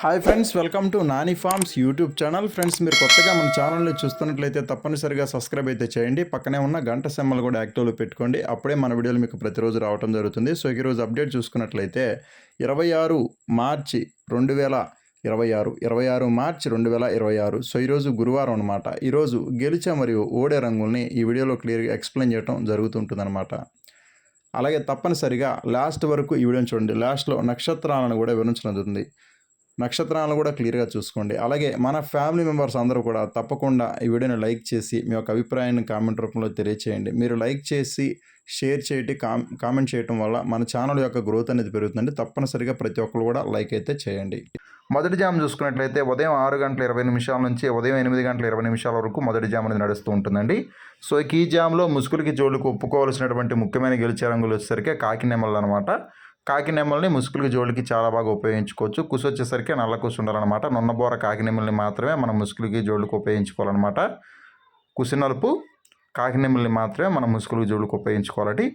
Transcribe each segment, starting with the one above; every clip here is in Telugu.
Hi friends, welcome to Nani forms YouTube channel. Friends, మీరు కొత్తగా మన ఛానల్ని చూస్తున్నట్లయితే తప్పనిసరిగా సబ్స్క్రైబ్ అయితే చేయండి. పక్కనే ఉన్న గంట సింబల్ కూడా యాక్టివ్లో పెట్టుకోండి. అప్పుడే మన వీడియోలు మీకు ప్రతిరోజు రావడం జరుగుతుంది. సో ఈరోజు అప్డేట్ చూసుకున్నట్లయితే 26 మార్చి 2026 26 మార్చి 2026. సో ఈరోజు గురువారం అనమాట. ఈరోజు గెలిచే మరియు ఓడే రంగుల్ని ఈ వీడియోలో క్లియర్గా ఎక్స్ప్లెయిన్ చేయడం జరుగుతుంటుందన్నమాట. అలాగే తప్పనిసరిగా లాస్ట్ వరకు ఈ వీడియోని చూడండి. లాస్ట్లో నక్షత్రాలను కూడా వివరించడం జరుగుతుంది. నక్షత్రాలను కూడా క్లియర్గా చూసుకోండి. అలాగే మన ఫ్యామిలీ మెంబర్స్ అందరూ కూడా తప్పకుండా ఈ వీడియోని లైక్ చేసి మీ యొక్క అభిప్రాయాన్ని కామెంట్ రూపంలో తెలియచేయండి. మీరు లైక్ చేసి షేర్ చేయటి కామెంట్ చేయడం వల్ల మన ఛానల్ యొక్క గ్రోత్ అనేది పెరుగుతుందండి. తప్పనిసరిగా ప్రతి ఒక్కరు కూడా లైక్ అయితే చేయండి. మొదటి జామ్ చూసుకున్నట్లయితే ఉదయం 6:20 నుంచి ఉదయం 8:20 వరకు మొదటి జామ్ అనేది నడుస్తూ ఉంటుందండి. సో ఈ జామ్లో ముసుగులకి జోళ్ళకు ఒప్పుకోవాల్సినటువంటి ముఖ్యమైన గెలిచే రంగులు వచ్చేసరికి కాకి నెమళ్ళు అనమాట. కాకి నెమ్మల్ని ముసుగులకి జోళ్ళకి చాలా బాగా ఉపయోగించుకోవచ్చు. కుసు వచ్చేసరికి నల్ల కుసు ఉండాలన్నమాట. నున్నబోర కాకి నెమ్మల్ని మాత్రమే మనం ముసుగులకి జోళ్ళకి ఉపయోగించుకోవాలన్నమాట. కుసి నలుపు కాకి నెమ్మల్ని మాత్రమే మనం ముసుగులకి జోళ్ళకి ఉపయోగించుకోవాలి.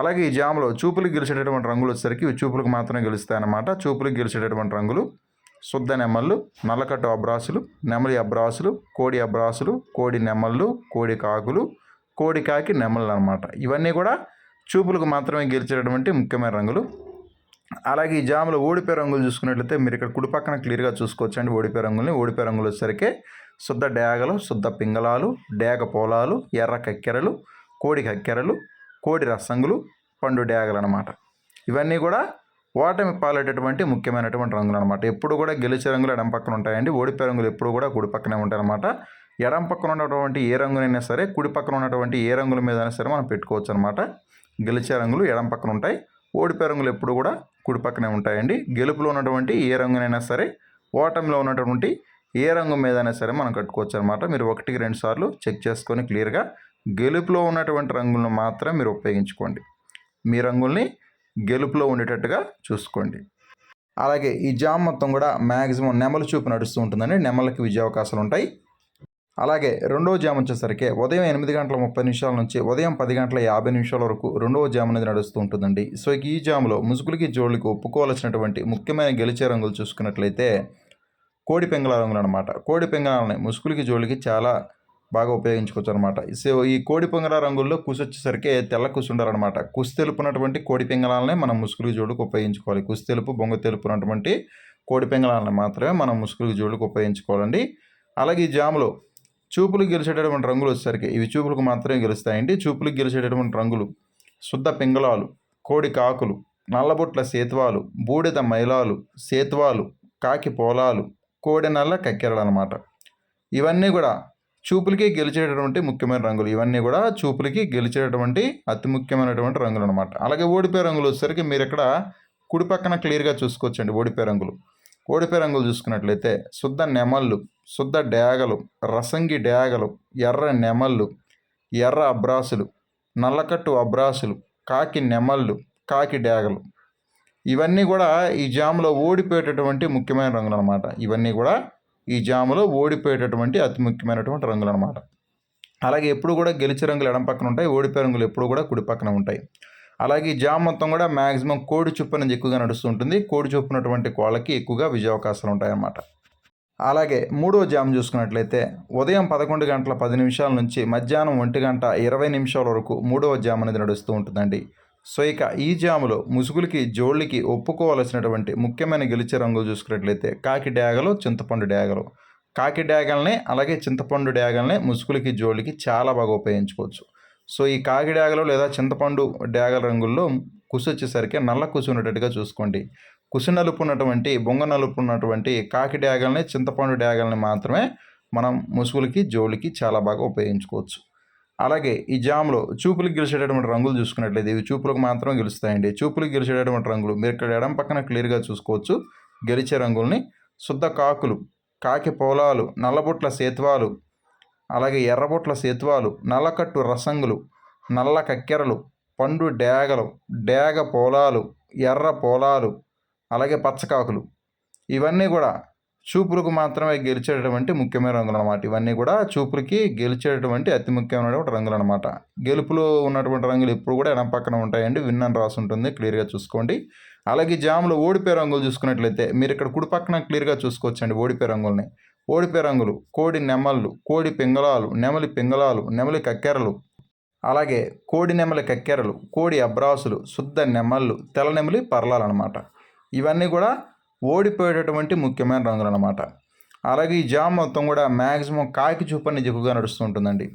అలాగే ఈ జాములో చూపులకు గెలిచేటటువంటి రంగులు వచ్చేసరికి చూపులకు మాత్రమే గెలుస్తాయి అన్నమాట. చూపులకు గెలిచేటటువంటి రంగులు శుద్ధ నెమ్మళ్ళు, నల్లకట్టు అబ్రాసులు, నెమలి అబ్రాసులు, కోడి అబ్రాసులు, కోడి నెమ్మళ్ళు, కోడి కాకులు, కోడి కాకి నెమ్మళ్ళు అనమాట. ఇవన్నీ కూడా చూపులకు మాత్రమే గెలిచేటటువంటి ముఖ్యమైన రంగులు. అలాగే ఈ జాములో ఓడిపోయే రంగులు చూసుకున్నట్లయితే మీరు ఇక్కడ కుడి పక్కన క్లియర్గా చూసుకోవచ్చు అండి. ఓడిపోయే రంగుల్ని ఓడిపోయే రంగులు వచ్చేసరికి శుద్ధ డేగలు, శుద్ధ పింగళాలు, డేగ పోలాలు, ఎర్ర కక్కెరలు, కోడి కక్కెరలు, కోడి రసంగులు, పండు డేగలు అనమాట. ఇవన్నీ కూడా ఓటమి పాలేటటువంటి ముఖ్యమైనటువంటి రంగులు అనమాట. ఎప్పుడు కూడా గెలిచే రంగులు ఎడం పక్కన ఉంటాయండి. ఓడిపోయే రంగులు ఎప్పుడు కూడా కుడి పక్కనే ఉంటాయి అనమాట. ఎడం పక్కన ఉన్నటువంటి ఏ రంగునైనా సరే కుడి పక్కన ఉన్నటువంటి ఏ రంగుల మీద అయినా సరే మనం పెట్టుకోవచ్చు అనమాట. గెలిచే రంగులు ఎడం పక్కన ఉంటాయి. ఓడిపోయే రంగులు ఎప్పుడు కూడా కుడి పక్కనే ఉంటాయండి. గెలుపులో ఉన్నటువంటి ఏ రంగునైనా సరే ఓటమిలో ఉన్నటువంటి ఏ రంగు మీదైనా సరే మనం కట్టుకోవచ్చు అనమాట. మీరు 1-2 సార్లు చెక్ చేసుకొని క్లియర్గా గెలుపులో ఉన్నటువంటి రంగులను మాత్రం మీరు ఉపయోగించుకోండి. మీ రంగుల్ని గెలుపులో ఉండేటట్టుగా చూసుకోండి. అలాగే ఈ జామ్ మొత్తం కూడా మ్యాక్సిమం నెమల చూపు నడుస్తూ ఉంటుందండి. నెమలకి విజయ అవకాశాలు ఉంటాయి. అలాగే రెండవ జామ్ వచ్చేసరికి ఉదయం 8:30 నుంచి ఉదయం 10:50 వరకు రెండవ జామ్ అనేది నడుస్తూ ఉంటుందండి. సో ఈ జామ్లో ముసుగులకి జోళ్ళకి ఒప్పుకోవాల్సినటువంటి ముఖ్యమైన గెలిచే రంగులు చూసుకున్నట్లయితే కోడి పెంగళ రంగులు అనమాట. కోడి పెంగళాలని ముసుగులకి జోళ్ళకి చాలా బాగా ఉపయోగించుకోవచ్చు అనమాట. సో ఈ కోడి పెంగళ రంగుల్లో కుసి వచ్చేసరికి తెల్ల కుసి ఉండాలన్నమాట. కుసి తెలుపునటువంటి కోడి పెంగళాలనే మనం ముసుగులకి జోళ్ళకి ఉపయోగించుకోవాలి. కుసి తెలుపు, బొంగ తెలుపునటువంటి కోడి పెంగళాలని మాత్రమే మనం ముసుగులకి జోళ్ళకి ఉపయోగించుకోవాలండి. అలాగే ఈ జామ్లో చూపులకు గెలిచేటటువంటి రంగులు వచ్చేసరికి ఇవి చూపులకు మాత్రమే గెలుస్తాయండి. చూపులకు గెలిచేటటువంటి రంగులు శుద్ధ పింగళాలు, కోడి కాకులు, నల్లబొట్ల సేతువాలు, బూడిద మైలాలు, సేతువాలు, కాకి పోలాలు, కోడి నల్ల కక్కెరలు అనమాట. ఇవన్నీ కూడా చూపులకి గెలిచేటటువంటి ముఖ్యమైన రంగులు. ఇవన్నీ కూడా చూపులకి గెలిచేటటువంటి అతి ముఖ్యమైనటువంటి రంగులు అనమాట. అలాగే ఓడిపోయే రంగులు వచ్చేసరికి మీరు ఇక్కడ కుడి పక్కన క్లియర్గా చూసుకోవచ్చండి. ఓడిపోయే రంగులు చూసుకున్నట్లయితే శుద్ధ నెమళ్ళు, శుద్ధ డేగలు, రసంగి డేగలు, ఎర్ర నెమళ్ళు, ఎర్ర అబ్రాసులు, నల్లకట్టు అబ్రాసులు, కాకి నెమళ్ళు, కాకి డేగలు. ఇవన్నీ కూడా ఈ జాములో ఓడిపోయేటటువంటి ముఖ్యమైన రంగులు అనమాట. ఇవన్నీ కూడా ఈ జాములో ఓడిపోయేటటువంటి అతి ముఖ్యమైనటువంటి రంగులు అనమాట. అలాగే ఎప్పుడు కూడా గెలిచే రంగులు ఎడం పక్కన ఉంటాయి. ఓడిపోయే రంగులు ఎప్పుడు కూడా కుడి పక్కన ఉంటాయి. అలాగే ఈ జామ్ మొత్తం కూడా మ్యాక్సిమం కోడి చూపు అనేది ఎక్కువగా నడుస్తూ ఉంటుంది. కోడి చూపునటువంటి కోళ్ళకి ఎక్కువగా విజయ అవకాశాలు ఉంటాయన్నమాట. అలాగే మూడవ జామ్ చూసుకున్నట్లయితే ఉదయం 11:10 నుంచి మధ్యాహ్నం 1:20 వరకు మూడవ జామ్ అనేది నడుస్తూ ఉంటుందండి. సో ఇక ఈ జాములో ముసుగులకి జోళ్ళకి ఒప్పుకోవాల్సినటువంటి ముఖ్యమైన గెలిచే రంగులు చూసుకున్నట్లయితే కాకి డేగలు, చింతపండు డేగలు. కాకి డేగల్ని అలాగే చింతపండు డేగల్ని ముసుగులకి జోళ్ళకి చాలా బాగా ఉపయోగించుకోవచ్చు. సో ఈ కాకి డేగలు లేదా చింతపండు డేగల రంగుల్లో కుసి వచ్చేసరికి నల్ల కుసి ఉన్నట్టుగా చూసుకోండి. కుసి నలుపు ఉన్నటువంటి, బొంగ నలుపు ఉన్నటువంటి కాకి డేగల్ని, చింతపండు డేగల్ని మాత్రమే మనం ముసుగులకి జోళ్ళకి చాలా బాగా ఉపయోగించుకోవచ్చు. అలాగే ఈ జామ్లో చూపులకు గెలిచేటటువంటి రంగులు చూసుకున్నట్లయితే ఇవి చూపులకు మాత్రమే గెలుస్తాయండి. చూపులకు గెలిచేటటువంటి రంగులు మీరు ఇక్కడ ఎడం పక్కన క్లియర్గా చూసుకోవచ్చు. గెలిచే రంగుల్ని శుద్ధ కాకులు, కాకి పోలాలు, నల్లబొట్ల సేతువాలు, అలాగే ఎర్రబొట్ల సేతువాలు, నల్లకట్టు రసంగులు, నల్ల కక్కెరలు, పండు డేగలు, డేగ పోలాలు, ఎర్ర పోలాలు, అలాగే పచ్చకాకులు. ఇవన్నీ కూడా చూపులకు మాత్రమే గెలిచేటటువంటి ముఖ్యమైన రంగులు అనమాట. ఇవన్నీ కూడా చూపులకి గెలిచేటటువంటి అతి ముఖ్యమైనటువంటి రంగులు అనమాట. గెలుపులో ఉన్నటువంటి రంగులు ఎప్పుడు కూడా ఎడం పక్కన ఉంటాయండి. విన్ అని రాసి ఉంటుంది, క్లియర్గా చూసుకోండి. అలాగే ఈ జాములో ఓడిపోయే రంగులు చూసుకున్నట్లయితే మీరు ఇక్కడ కుడి పక్కన క్లియర్గా చూసుకోవచ్చండి ఓడిపోయే రంగుల్ని. ఓడిపోయే రంగులు కోడి నెమళ్ళు, కోడి పింగళాలు, నెమలి పింగళాలు, నెమలి కక్కెరలు, అలాగే కోడి నెమలి కక్కెరలు, కోడి అబ్రాసులు, శుద్ధ నెమళ్ళు, తెల్ల నెమలి పర్లాలన్నమాట. ఇవన్నీ కూడా ఓడిపోయేటటువంటి ముఖ్యమైన రంగులు అన్నమాట. అలాగే ఈ జామ్ మొత్తం కూడా మ్యాక్సిమం కాకి చూపు అనేది ఎక్కువగా నడుస్తూ ఉంటుందండి.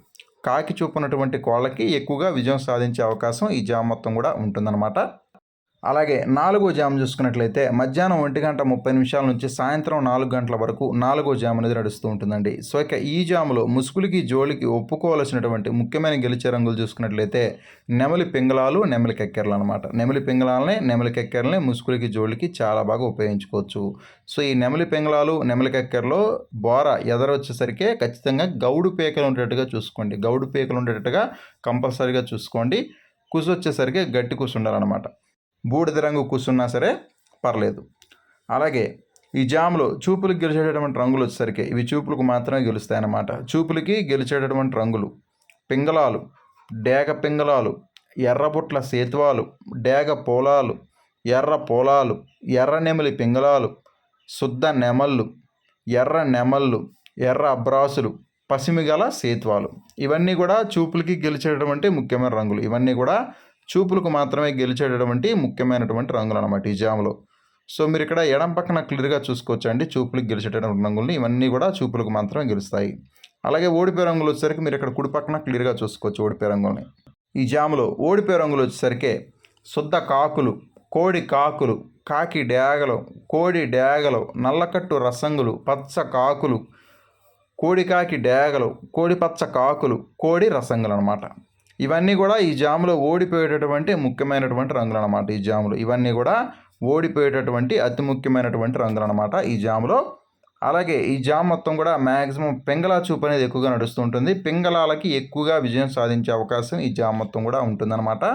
కాకి చూపు ఉన్నటువంటి కోళ్ళకి ఎక్కువగా విజయం సాధించే అవకాశం ఈ జామ్ మొత్తం కూడా ఉంటుందన్నమాట. అలాగే 4వ జామ్ చూసుకున్నట్లయితే మధ్యాహ్నం 1:30 నుంచి సాయంత్రం 4 గంటల వరకు 4వ జామ్ అనేది నడుస్తూ ఉంటుందండి. సో ఇక ఈ జాములో ముసుగులకి జోలికి ఒప్పుకోవాల్సినటువంటి ముఖ్యమైన గెలిచే రంగులు చూసుకున్నట్లయితే నెమలి పింగళాలు, నెమలి కక్కెరలు అనమాట. నెమలి పింగళాలని, నెమలి కక్కెరలని ముసుగులకి జోలికి చాలా బాగా ఉపయోగించుకోవచ్చు. సో ఈ నెమలి పింగళాలు, నెమలి కక్కెరలో బోర ఎదరొచ్చేసరికి ఖచ్చితంగా గౌడు పీకలు ఉండేటట్టుగా చూసుకోండి. గౌడు పీకలు ఉండేటట్టుగా కంపల్సరీగా చూసుకోండి. కుసు వచ్చేసరికి గట్టి కుసు ఉండాలన్నమాట. బూడిద రంగు కూర్చున్నా సరే పర్లేదు. అలాగే ఈ జామ్లో చూపులకు గెలిచేటటువంటి రంగులు వచ్చేసరికి ఇవి చూపులకు మాత్రమే గెలుస్తాయన్నమాట. చూపులకి గెలిచేటటువంటి రంగులు పింగళాలు, డేగ పింగళాలు, ఎర్రబుట్ల సేతువాలు, డేగ పోలాలు, ఎర్ర పోలాలు, ఎర్ర నెమలి పింగళాలు, శుద్ధ నెమళ్ళు, ఎర్ర నెమళ్ళు, ఎర్ర అబ్రాసులు, పసిమిగల సేతువాలు. ఇవన్నీ కూడా చూపులకి గెలిచేటటువంటి ముఖ్యమైన రంగులు. ఇవన్నీ కూడా చూపులకు మాత్రమే గెలిచేటటువంటి ముఖ్యమైనటువంటి రంగులు అనమాట ఈ జాములో. సో మీరు ఇక్కడ ఎడం పక్కన క్లియర్గా చూసుకోవచ్చు అండి చూపులకు గెలిచేటటువంటి రంగుల్ని. ఇవన్నీ కూడా చూపులకు మాత్రమే గెలుస్తాయి. అలాగే ఓడిపోయే రంగులు వచ్చేసరికి మీరు ఇక్కడ కుడి పక్కన క్లియర్గా చూసుకోవచ్చు ఓడిపోయే రంగుల్ని. ఈ జాములో ఓడిపోయే రంగులు వచ్చేసరికి శుద్ధ కాకులు, కోడి కాకులు, కాకి డేగలు, కోడి డేగలు, నల్లకట్టు రసంగులు, పచ్చ కాకులు, కోడి కాకి డేగలు, కోడి పచ్చ కాకులు, కోడి రసంగులు అనమాట. ఇవన్నీ కూడా ఈ జాములో ఓడిపోయేటటువంటి ముఖ్యమైనటువంటి రంగులు అనమాట. ఈ జాములు ఇవన్నీ కూడా ఓడిపోయేటటువంటి అతి ముఖ్యమైనటువంటి రంగులు అనమాట ఈ జాములో. అలాగే ఈ జామ్ మొత్తం కూడా మ్యాక్సిమం పింగళా చూపు అనేది ఎక్కువగా నడుస్తూ ఉంటుంది. పింగళాలకి ఎక్కువగా విజయం సాధించే అవకాశం ఈ జామ్ మొత్తం కూడా ఉంటుందన్నమాట.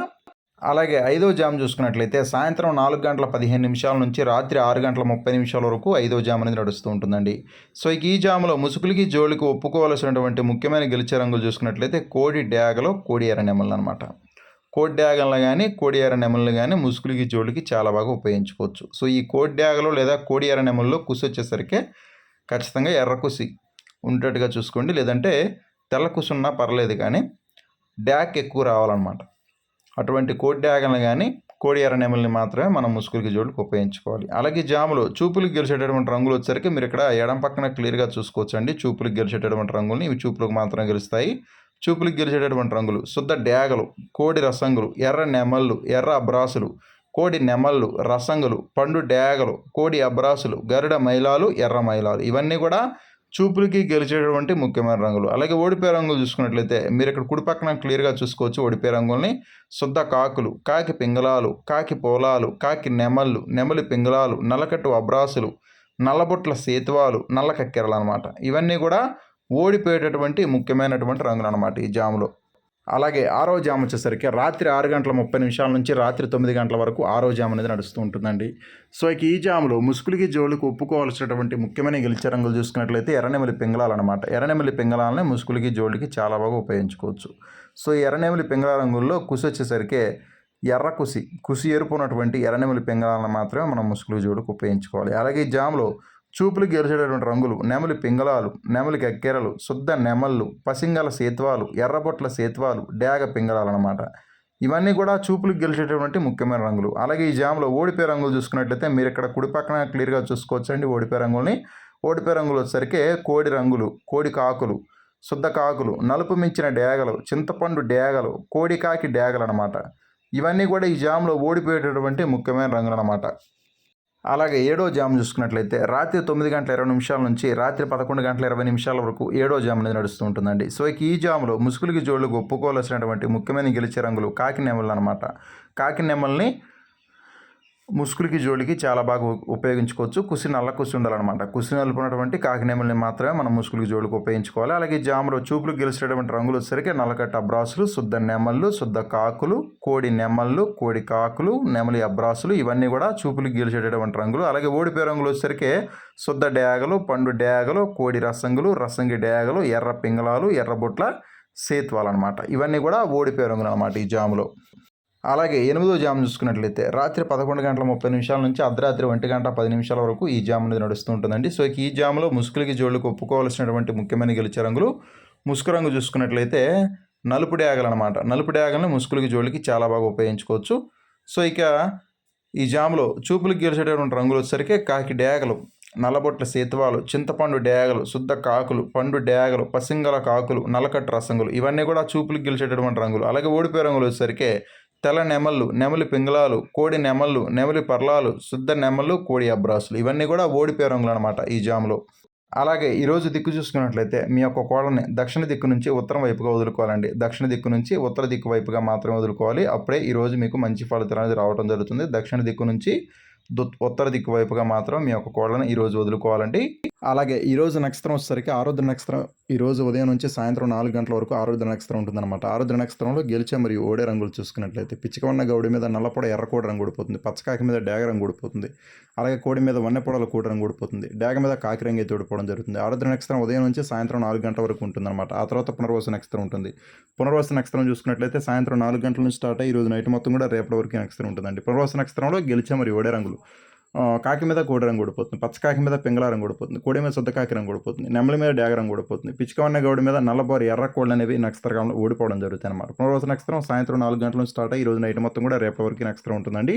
అలాగే 5వ జామ్ చూసుకున్నట్లయితే సాయంత్రం 4:15 నుంచి రాత్రి 6:30 వరకు 5వ జామ్ అనేది నడుస్తూ ఉంటుందండి. సో ఈ జాములో ముసుగులకి జోలికి ఒప్పుకోవాల్సినటువంటి ముఖ్యమైన గెలిచే రంగులు చూసుకున్నట్లయితే కోడి డేగలో కోడి ఎర్ర నెమళ్ళు అనమాట. కోడి డేగలను కానీ కోడి ఎర్ర నెమళ్ళు కానీ ముసుగులకి జోలికి చాలా బాగా ఉపయోగించుకోవచ్చు. సో ఈ కోడి డేగలు లేదా కోడి ఎర్ర నెమల్లో కుసి వచ్చేసరికి ఖచ్చితంగా ఎర్ర కుసి ఉండేట్టుగా చూసుకోండి. లేదంటే తెల్ల కుసి ఉన్నా పర్లేదు కానీ డ్యాక్ ఎక్కువ రావాలన్నమాట. అటువంటి కోడి డ్యాగన్లు కానీ కోడి ఎర్ర నెమల్ని మాత్రమే మనం ముసుగులకి జోలికి ఉపయోగించుకోవాలి. అలాగే జాములో చూపులకు గెలిచేటటువంటి రంగులు వచ్చేసరికి మీరు ఇక్కడ ఎడం పక్కన క్లియర్గా చూసుకోవచ్చండి చూపులకు గెలిచేటటువంటి రంగుల్ని. ఇవి చూపులకు మాత్రమే గెలుస్తాయి. చూపులకు గెలిచేటటువంటి రంగులు శుద్ధ డేగలు, కోడి రసంగులు, ఎర్ర నెమళ్ళు, ఎర్ర అబ్రాసులు, కోడి నెమళ్ళు, రసంగులు, పండు డేగలు, కోడి అబ్రాసులు, గరుడ మైలాలు, ఎర్ర మైలాలు. ఇవన్నీ కూడా చూపులకి గెలిచేటటువంటి ముఖ్యమైన రంగులు. అలాగే ఓడిపోయే రంగులు చూసుకున్నట్లయితే మీరు ఇక్కడ కుడి పక్కన క్లియర్గా చూసుకోవచ్చు ఓడిపోయే రంగుల్ని. శుద్ధ కాకులు, కాకి పింగళాలు, కాకి పోలాలు, కాకి నెమళ్ళు, నెమలి పింగళాలు, నల్లకట్టు అబ్రాసులు, నల్లబొట్ల సేతువాలు, నల్ల కక్కెరలు అనమాట. ఇవన్నీ కూడా ఓడిపోయేటటువంటి ముఖ్యమైనటువంటి రంగులు అనమాట ఈ జాములో. అలాగే 6వ జామ్ వచ్చేసరికి రాత్రి 6:30 నుంచి రాత్రి 9 గంటల వరకు 6వ జామ్ అనేది నడుస్తూ ఉంటుందండి. సో ఇక ఈ జాములో ముసుగులకి జోలికి ఒప్పుకోవాల్సినటువంటి ముఖ్యమైన గెలిచే రంగులు చూసుకున్నట్లయితే ఎర్రనెమలి పింగళాలు అనమాట. ఎర్రనెమలి పింగళాలని ముసుగులకి జోలికి చాలా బాగా ఉపయోగించుకోవచ్చు. సో ఈ ఎర్రనెమలి పింగళ రంగుల్లో కుసి వచ్చేసరికి ఎర్ర కుసి ఎరుపు ఉన్నటువంటి ఎర్రనెమలి పింగళాలను మాత్రమే మనం ముసుగుల జోలికి ఉపయోగించుకోవాలి. అలాగే ఈ జాములో చూపులు గెలిచేటటువంటి రంగులు నెమలి పింగళాలు, నెమలి కక్కెరలు, శుద్ధ నెమళ్ళు, పసింగల సేతువాలు, ఎర్రబొట్ల సేతువాలు, డేగ పింగళాలు అనమాట. ఇవన్నీ కూడా చూపులకు గెలిచేటటువంటి ముఖ్యమైన రంగులు. అలాగే ఈ జామ్లో ఓడిపోయే రంగులు చూసుకున్నట్లయితే మీరు ఇక్కడ కుడి పక్కన క్లియర్గా చూసుకోవచ్చండి ఓడిపోయే రంగుల్ని. ఓడిపోయే రంగులు వచ్చేసరికి కోడి రంగులు, కోడి కాకులు, శుద్ధ కాకులు, నలుపు మించిన డేగలు, చింతపండు డేగలు, కోడి కాకి డేగలు అనమాట. ఇవన్నీ కూడా ఈ జామ్లో ఓడిపోయేటటువంటి ముఖ్యమైన రంగులు అనమాట. అలాగే 7వ జామ్ చూసుకున్నట్లయితే రాత్రి 9:20 నుంచి రాత్రి 11:20 వరకు 7వ జామ్ అనేది నడుస్తూ ఉంటుందండి. సో ఈ జామ్లో ముసుగులకి జోళ్ళకు ఒప్పుకోవాల్సినటువంటి ముఖ్యమైన గెలిచే రంగులు కాకి నెమళ్ళు అనమాట. కాకి నెమల్ని ముసుగులకి జోలికి చాలా బాగా ఉపయోగించుకోవచ్చు. నల్ల కుసి ఉండాలన్నమాట. కుసి నలుపునటువంటి కాకి నెమల్ని మాత్రమే మనం ముసుగులకి జోలికి ఉపయోగించుకోవాలి. అలాగే జామ్లో చూపులకు గెలిచేటువంటి రంగులు వచ్చేసరికి నల్లకట్ట అబ్రాసులు, శుద్ధ నెమళ్ళు, శుద్ధ కాకులు, కోడి నెమళ్ళు, కోడి కాకులు, నెమలి అబ్రాసులు. ఇవన్నీ కూడా చూపులకు గెలిచేటటువంటి రంగులు. అలాగే ఓడిపోయే రంగులు వచ్చేసరికి శుద్ధ డేగలు, పండు డేగలు, కోడి రసంగులు, రసంగి డేగలు, ఎర్ర పింగళాలు, ఎర్రబొట్ల సేతువాలు అనమాట. ఇవన్నీ కూడా ఓడిపోయే రంగులు అనమాట ఈ జాములో. అలాగే 8వ జామ్ చూసుకున్నట్లయితే రాత్రి 11:30 నుంచి అర్ధరాత్రి 1:10 వరకు ఈ జామ్ అనేది నడుస్తూ ఉంటుందండి. సో ఈ జామ్లో ముసుగులకి జోళ్ళకి ఒప్పుకోవాల్సినటువంటి ముఖ్యమైన గెలిచే రంగులు ముసుగు రంగు చూసుకున్నట్లయితే నలుపు డేగలు అనమాట. నలుపు డేగలను ముసుగులకి జోళ్ళకి చాలా బాగా ఉపయోగించుకోవచ్చు. సో ఇక ఈ జామ్లో చూపులకు గెలిచేటటువంటి రంగులు వచ్చేసరికి కాకి డేగలు, నల్లబొట్ల సేతువాలు, చింతపండు డేగలు, శుద్ధ కాకులు, పండు డేగలు, పసింగల కాకులు, నల్లకట్టు రసంగులు ఇవన్నీ కూడా చూపులకు గెలిచేటటువంటి రంగులు. అలాగే ఓడిపోయే రంగులు వచ్చేసరికి తెల్ల నెమళ్ళు, నెమలి పింగళాలు, కోడి నెమళ్ళు, నెమలి పర్లాలు, శుద్ధ నెమళ్ళు, కోడి అబ్రాసులు ఇవన్నీ కూడా ఓడిపోయే రంగులు అనమాట ఈ జామ్లో. అలాగే ఈరోజు దిక్కు చూసుకున్నట్లయితే మీ యొక్క కోళ్ళని దక్షిణ దిక్కు నుంచి ఉత్తరం వైపుగా వదులుకోవాలండి. దక్షిణ దిక్కు నుంచి ఉత్తర దిక్కు వైపుగా మాత్రమే వదులుకోవాలి. అప్పుడే ఈరోజు మీకు మంచి ఫలితాలు అనేది రావడం జరుగుతుంది. దక్షిణ దిక్కు నుంచి ఉత్తర దిక్కు వైపుగా మాత్రం మీ యొక్క కోళ్ళని ఈరోజు వదులుకోవాలండి. అలాగే ఈరోజు నక్షత్రం వచ్చేసరికి ఆరుద్ర నక్షత్రం ఈరోజు ఉదయం నుంచి సాయంత్రం 4 గంటల వరకు ఆరుద్ర నక్షత్రం ఉంటుందన్నమాట. ఆరుద్ర నక్షత్రంలో గెలిచే మరియు ఓడే రంగులు చూసుకున్నట్లయితే పిచ్చికవన్న గౌడి మీద నల్లపొడ ఎర్రకోడి రంగు ఊడిపోతుంది, పచ్చకాకి మీద డేగ రంగు ఊడిపోతుంది, అలాగే కోడి మీద వన్నెపొడల కోడి రంగు ఊడిపోతుంది, డేగ మీద కాకి రంగు అయితే ఊడిపోవడం జరుగుతుంది. ఆరుద్ర నక్షత్రం ఉదయం నుంచి సాయంత్రం 4 గంటల వరకు ఉంటుందన్నమాట. ఆ తర్వాత పునర్వసు నక్షత్రం ఉంటుంది. పునర్వసు నక్షత్రం చూసుకున్నట్లయితే సాయంత్రం 4 గంటల నుంచి స్టార్ట్ అయ్యి ఈరోజు నైట్ మొత్తం కూడా రేపటి వరకు నక్షత్రం ఉంటుందండి. పునర్వసు నక్షత్రంలో గెలిచే మరియు ఓడే రంగులు కాకి మీద కోడి రంగు ఊడిపోతుంది, పచ్చకాకి మీద పింగళ రంగు ఊడిపోతుంది, కోడి మీద శుద్ధ కాకి రంగు ఊడిపోతుంది, నెమలి మీద డేగ రంగు ఊడిపోతుంది, పిచ్చికవన్న గౌడి మీద నల్లబోరి ఎర్ర కోళ్ళు అనేవి నక్షత్రంలో ఊడిపోవడం జరుగుతాయి అన్నమాట. పునర్వసు నక్షత్రం సాయంత్రం 4 గంటల నుంచి స్టార్ట్ అయ్యి ఈరోజు నైట్ మొత్తం కూడా రేపటి వరకు నక్షత్రం ఉంటుందండి.